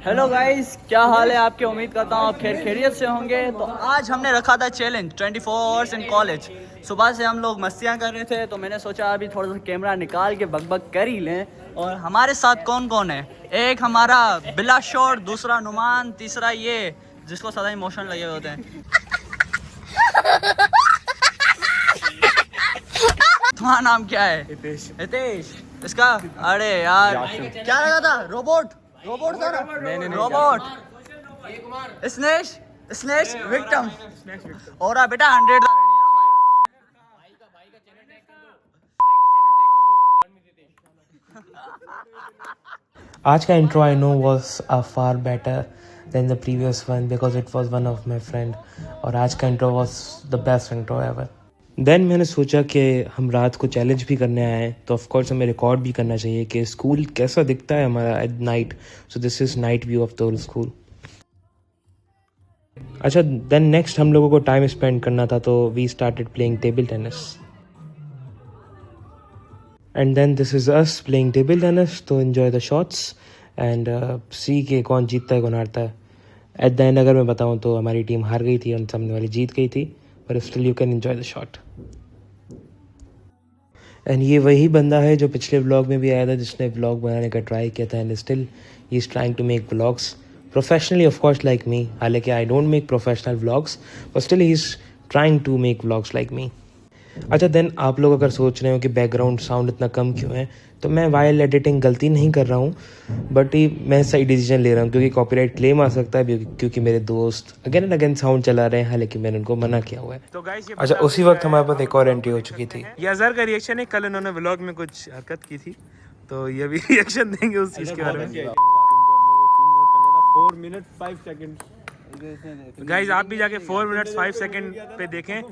Hello guys, क्या हाल है आपके। उम्मीद करता हूँ आप खैरियत से होंगे। तो आज हमने रखा था चैलेंज 24 आवर्स इन कॉलेज। सुबह से हम लोग मस्तियाँ कर रहे थे, तो मैंने सोचा अभी थोड़ा सा कैमरा निकाल के बकबक कर ही लें। और हमारे साथ कौन कौन है? एक हमारा बिला शोर, दूसरा नुमान, तीसरा ये जिसको सदा इमोशन लगे हुए होते हैं। तुम्हारा नाम क्या है? हितेश। हितेश इसका? अरे यार क्या लगा था? रोबोट? रोबोट था ना? नहीं, रोबोट। स्नेश, स्नेश विक्टिम। और बेटा 100 था। आज का intro I know was far better than the previous one because it was one of my friend और आज का intro was the best intro ever. Then मैंने सोचा कि हम रात को चैलेंज भी करने आए हैं तो ऑफ कोर्स हमें रिकॉर्ड भी करना चाहिए कि स्कूल कैसा दिखता है हमारा at night. So this is night view of the whole school. अच्छा, देन नेक्स्ट हम लोगों को टाइम स्पेंड करना था तो we started playing table tennis. And then this is us playing table tennis तो enjoy the shots and see के कौन जीतता है कौन हारता है. एट द एंड अगर मैं बताऊँ तो हमारी टीम हार गई थी और सामने वाली जीत गई थी, पर still you can enjoy the shot. And ये वही बंदा है जो पिछले व्लॉग में भी आया था, जिसने व्लॉग बनाने का ट्राई किया था. And still he is trying to make vlogs professionally, of course like me. हालांकि I don't make professional vlogs, but still he is trying to make vlogs like me. अच्छा, देन आप लोग अगर सोच रहे हो कि बैकग्राउंड साउंड इतना कम क्यों है, तो मैं वाइल एडिटिंग गलती नहीं कर रहा हूँ, बट ये मैं सही डिसीजन ले रहा हूँ क्योंकि कॉपीराइट क्लेम आ सकता है क्योंकि मेरे दोस्त अगेन एंड अगेन साउंड चला रहे हैं, हालांकि मैंने उनको मना किया हुआ है. तो गाइस ये अच्छा, उसी वक्त हमारे पास एक और एंट्री हो चुकी थी. ये अजहर का रिएक्शन है. कल इन्होंने व्लॉग में कुछ हरकत की थी, तो ये भी रिएक्शन देंगे उस चीज़ के बारे में. 4 मिनट 5 सेकंड. गाइस आप भी जाके 4 मिनट 5 सेकंड पे देखें.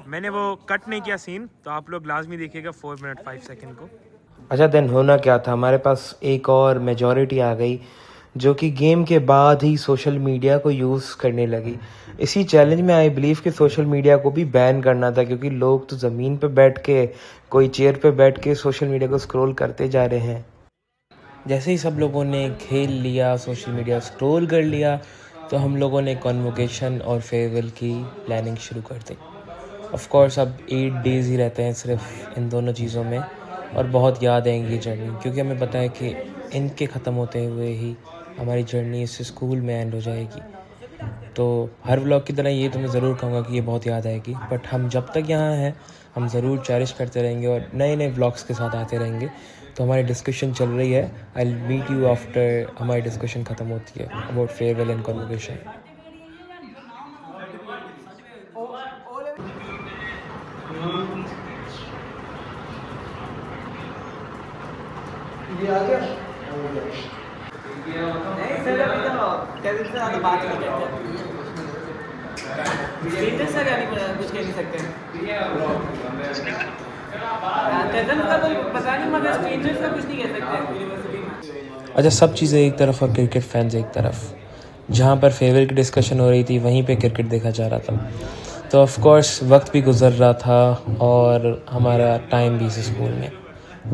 मैंने वो कट नहीं किया सीन, तो आप लोग लाजमी देखिएगा 4 मिनट 5 सेकंड को. अच्छा, देन होना क्या था, हमारे पास एक और मेजॉरिटी आ गई जो कि गेम के बाद ही सोशल मीडिया को यूज़ करने लगी. इसी चैलेंज में आई बिलीव कि सोशल मीडिया को भी बैन करना था, क्योंकि लोग तो ज़मीन पे बैठ के, कोई चेयर पे बैठ के सोशल मीडिया को स्क्रॉल करते जा रहे हैं. जैसे ही सब लोगों ने खेल लिया, सोशल मीडिया स्क्रॉल कर लिया, तो हम लोगों ने कॉन्वोकेशन और फेयरवेल की प्लानिंग शुरू कर दी. ऑफ कोर्स अब 8 डेज़ ही रहते हैं सिर्फ इन दोनों चीज़ों में, और बहुत याद आएंगी ये जर्नी, क्योंकि हमें पता है कि इनके ख़त्म होते हुए ही हमारी जर्नी इस स्कूल में एंड हो जाएगी. तो हर व्लॉग की तरह ये तो मैं ज़रूर कहूँगा कि ये बहुत याद आएगी, बट हम जब तक यहाँ हैं हम ज़रूर चेरिश करते रहेंगे और नए नए व्लॉग्स के साथ आते रहेंगे. तो हमारी डिस्कशन चल रही है. I will meet you after हमारी डिस्कशन ख़त्म होती है अबाउट फेयरवेल एंड कॉन्वोकेशन. कुछ कह नहीं सकते. कजन का तो पता नहीं, मगर स्ट्रेंजर्स का कुछ नहीं कह सकते. अच्छा, सब चीज़ें एक तरफ और क्रिकेट फैंस एक तरफ. जहाँ पर फेयरवेल की डिस्कशन हो रही थी वहीं पे क्रिकेट देखा जा रहा था. तो ऑफ कोर्स वक्त भी गुजर रहा था और हमारा टाइम भी इस स्कूल में.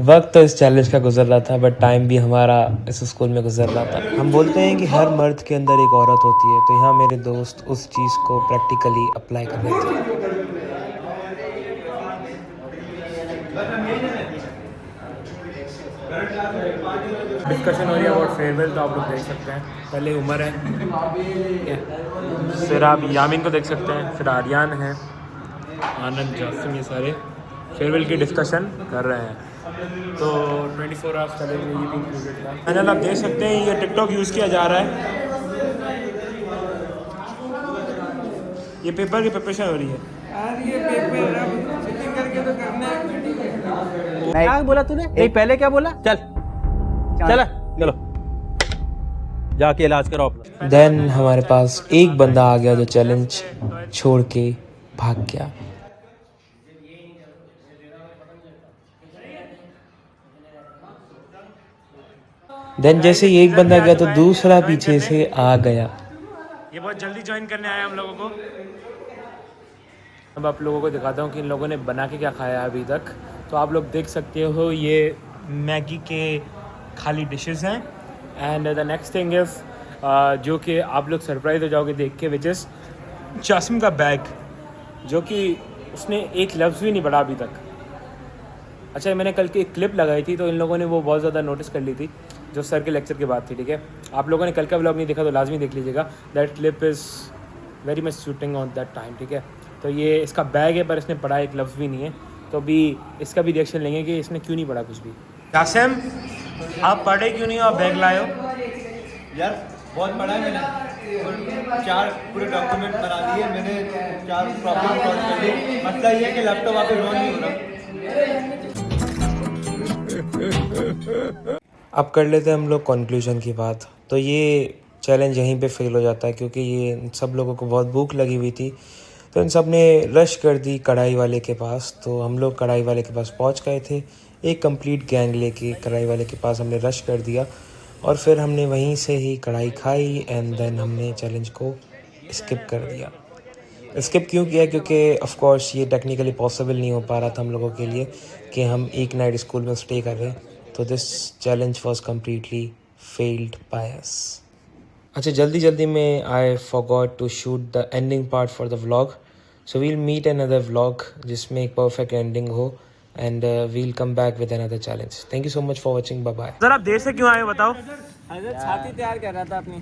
वक्त तो इस चैलेंज का गुजर रहा था, बट टाइम भी हमारा इस स्कूल में गुजर रहा था. हम बोलते हैं कि हर मर्द के अंदर एक औरत होती है, तो यहाँ मेरे दोस्त उस चीज़ को प्रैक्टिकली अप्लाई कर रहे थे. डिस्कशन हो रही है अबाउट फेयरवेल, तो आप लोग देख सकते हैं. पहले उमर है, फिर आप यामिन को देख सकते हैं, फिर आर्यान है, आनंद, जासिम, ये सारे फेयरवेल की डिस्कशन कर रहे हैं. तो 24 आवर्स चलेंगे, ये भी इंक्लूडेड था. चैनल आप देख सकते हैं, ये टिकटॉक यूज़ किया जा रहा है. ये पेपर की प्रिपरेशन हो रही है. क्या बोला तूने? एक पहले क्या बोला? चलो जाके इलाज कराओ अपना. देन हमारे पास एक बंदा आ गया जो चैलेंज छोड़ के भाग गया. देन जैसे ही एक बंदा गया तो दूसरा पीछे से आ गया. ये बहुत जल्दी ज्वाइन करने आया हम लोगों को. अब आप लोगों को दिखाता हूँ कि इन लोगों ने बना के क्या खाया है अभी तक. तो आप लोग देख सकते हो, ये मैगी के खाली डिशेस हैं. And the next thing is जो कि आप लोग सरप्राइज हो जाओगे देख के, विच इज़ जासिम का बैग, जो कि उसने एक लफ्ज़ भी नहीं पढ़ा अभी तक। अच्छा, मैंने कल की एक क्लिप लगाई थी तो इन लोगों ने वो बहुत ज़्यादा नोटिस कर ली थी, जो सर के लेक्चर के बाद थी, ठीक है। आप लोगों ने कल का व्लॉग नहीं देखा तो लाजमी देख लीजिएगा, that clip is very much shooting on that time, ठीक है। तो ये इसका बैग है पर इसने पढ़ा एक लफ्ज़ भी नहीं है, तो अभी इसका भी रिएक्शन लेंगे कि इसने क्यों नहीं पढ़ा कुछ भी। जासिम, आप पढ़े क्यों नहीं हो, आप बैग लाए हो? यार बहुत पढ़ा है मैंने, 4 पूरे डॉक्यूमेंट बना दिए मैंने, 4 प्रॉब्लम सॉल्व कर दी। मसला ये है कि लैपटॉप आप ऑन नहीं हो रहा। अब कर लेते हैं हम लोग कंक्लूजन की बात। तो ये चैलेंज यहीं पे फेल हो जाता है क्योंकि ये इन सब लोगों को बहुत भूख लगी हुई थी, तो इन सब ने रश कर दी कढ़ाई वाले के पास। तो हम लोग कढ़ाई वाले के पास पहुंच गए थे, एक कंप्लीट गैंग लेके कढ़ाई वाले के पास हमने रश कर दिया और फिर हमने वहीं से ही कढ़ाई खाई एंड देन हमने चैलेंज को स्किप कर दिया। स्किप क्यों किया? क्योंकि ऑफ कोर्स ये टेक्निकली पॉसिबल नहीं हो पा रहा था हम लोगों के लिए कि हम एक नाइट स्कूल में स्टे कर रहे हैं, तो this challenge was completely failed by us. अच्छा, जल्दी में I forgot to shoot the ending part for the vlog, so we'll meet another vlog जिसमें एक परफेक्ट एंडिंग हो and we'll come back with another challenge. Thank you so much for watching, bye bye. Sir आप देर से क्यों आए हो बताओ? छाती तैयार कर रहा था अपनी।